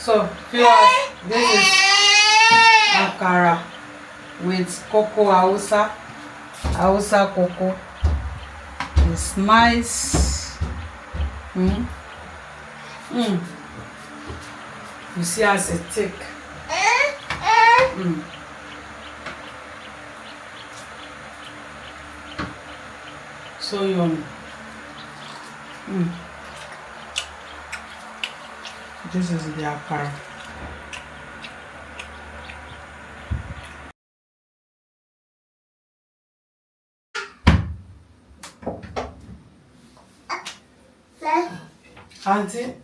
So viewers, this is Akara with Koko Hausa, Hausa Koko. It's nice. You see as it thick. So yummy. This is the Akara. Auntie,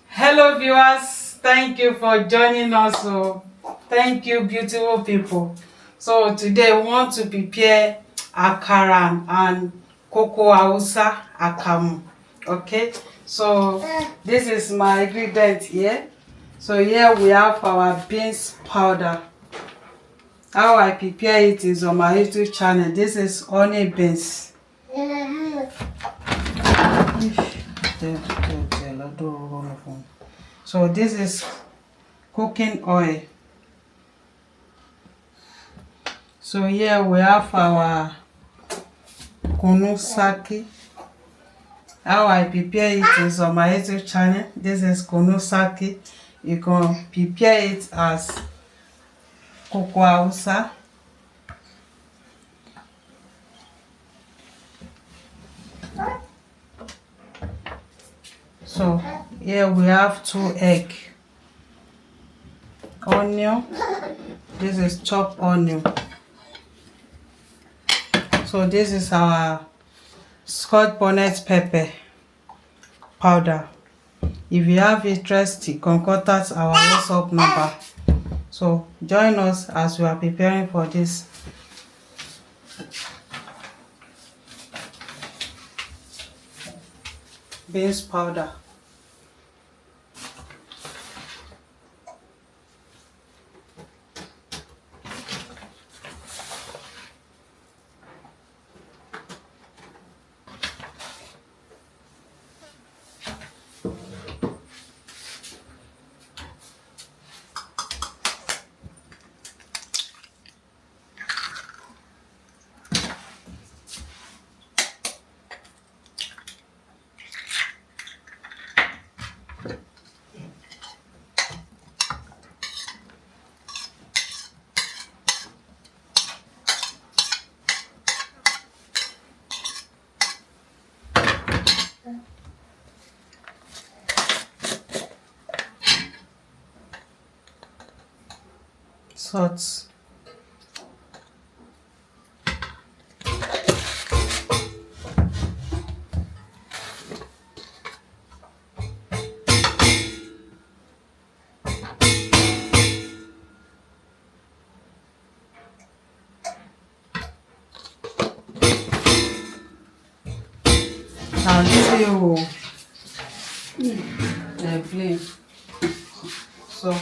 hello viewers, thank you for joining us. So thank you beautiful people. So today we want to prepare Akara and Koko Hausa akamu. Okay, so this is my ingredient here. So here we have our beans powder. How I prepare it is on my YouTube channel. This is honey beans. So this is cooking oil. So here we have our Kunun sake. How I prepare it is on my YouTube channel. This is Kunun sake. You can prepare it as Koko Hausa. So here we have 2 eggs, onion. This is chopped onion. So this is our Scotch bonnet pepper powder. If you have interest, you can contact our WhatsApp number. So join us as we are preparing for this. Beans powder. Salt. Now this is the flame. So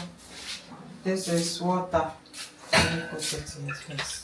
this is water. Let me put it in first.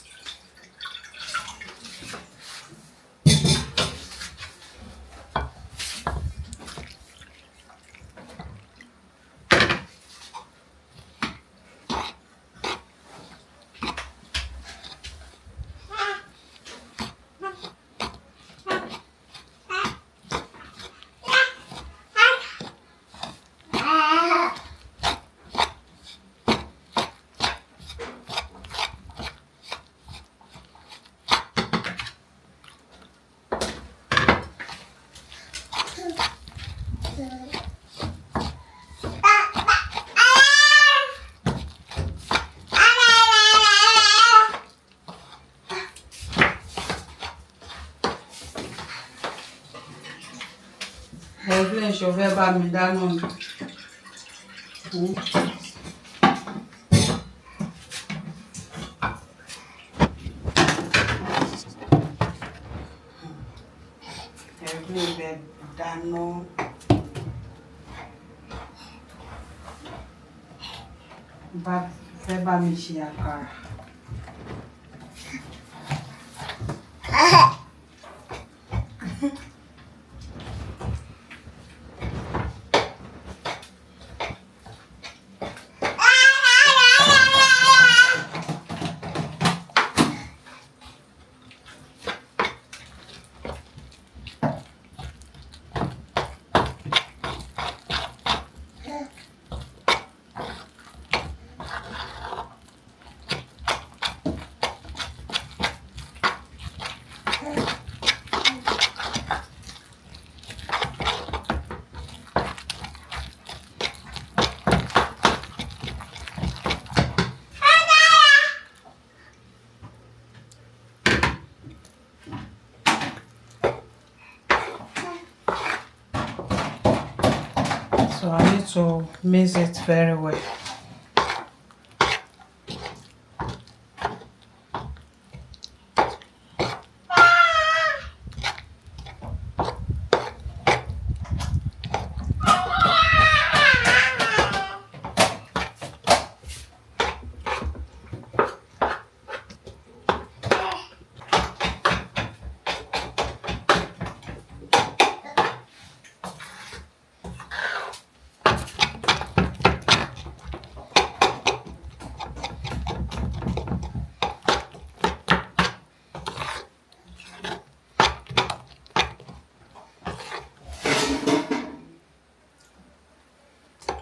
Ẹ̀gbọ́n ìṣòfẹ́ bá mi dáná ni. Ẹ̀gbọ́n ìbẹ̀ dáná. Bá fẹ́ bá mi ṣe àkàrà. So I need to mix it very well.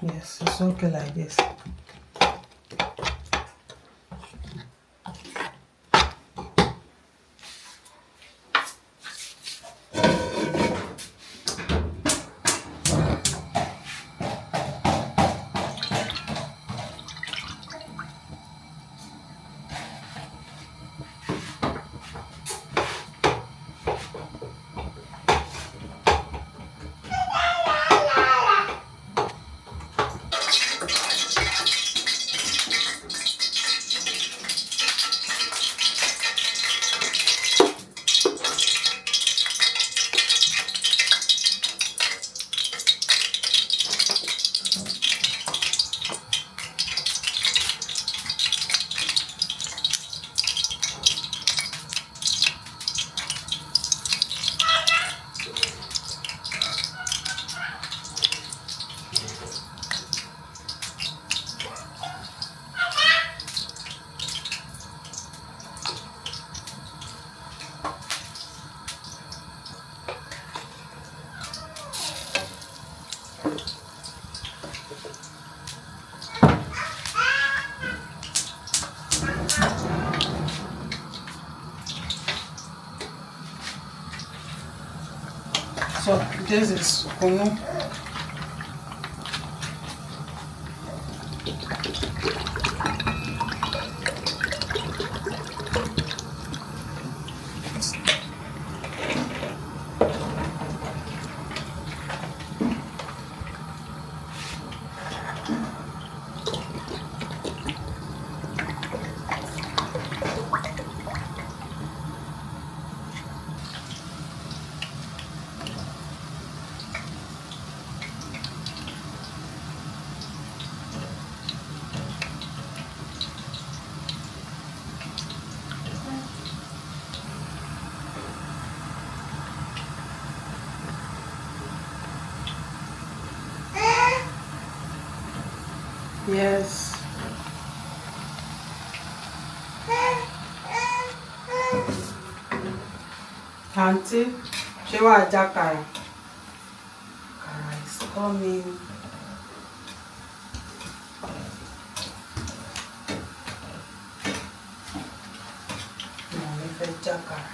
Yes, it's okay like this. So this is Kunun. Yes. Auntie, ṣé wàá jákàrà? Akara is coming. Mo ní fẹ́ jákàrà.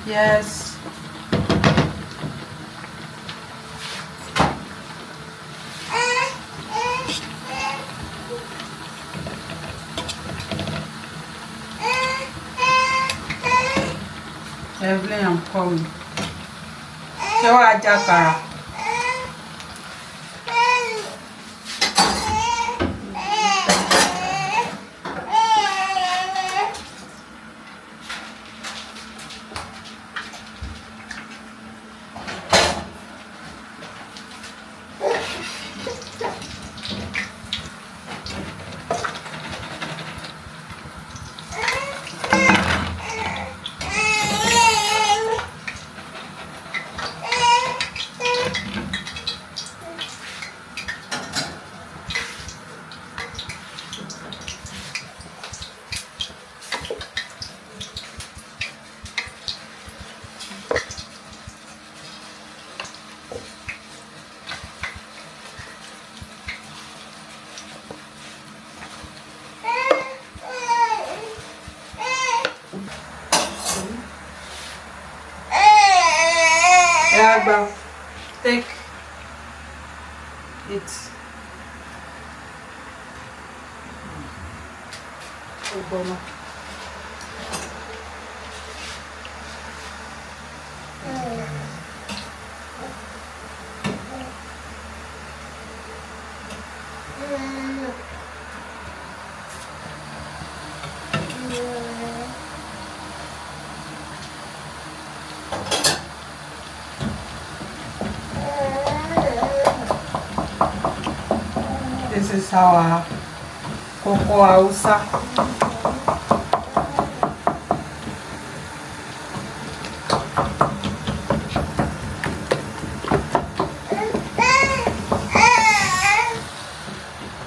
Yes. Evelyn, I'm coming. Ṣé wàá jákàrà? Bagba, take it. Ogbonna. This is our Koko Hausa.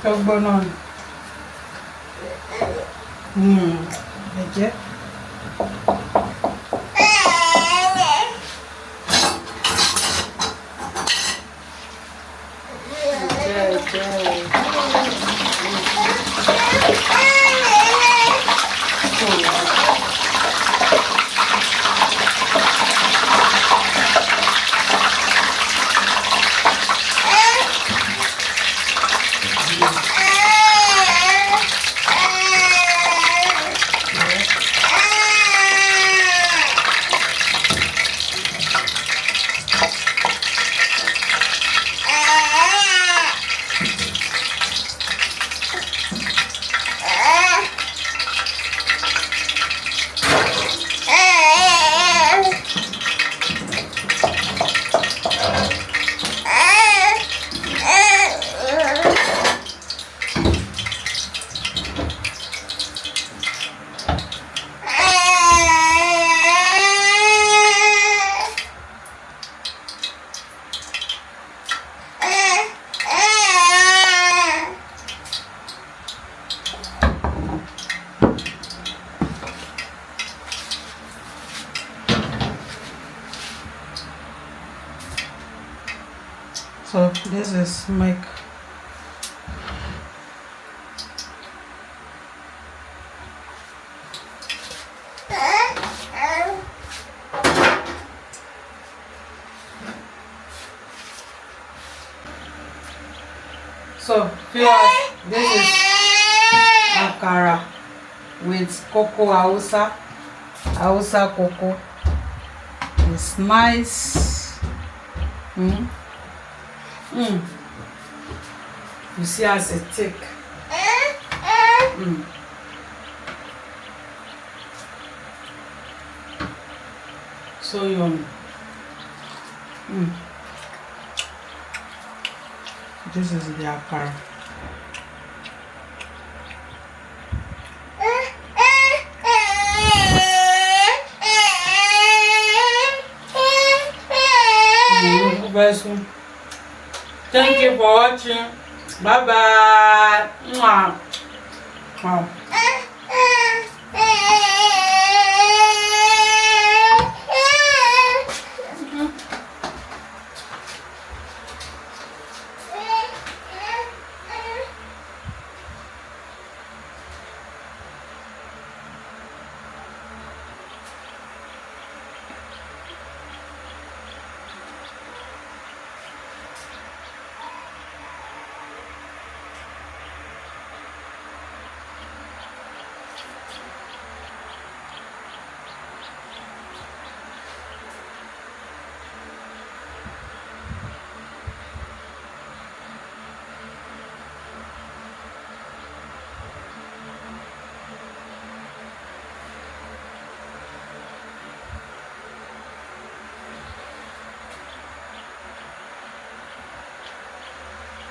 Ogbonna. Ẹ̀jẹ̀. So this is milk. So viewers, this is Akara with Koko Hausa, Hausa Koko. It's nice. You see as it thick. So yummy. This is the Akara. Very soon. Thank you for watching. Bye bye. Wow.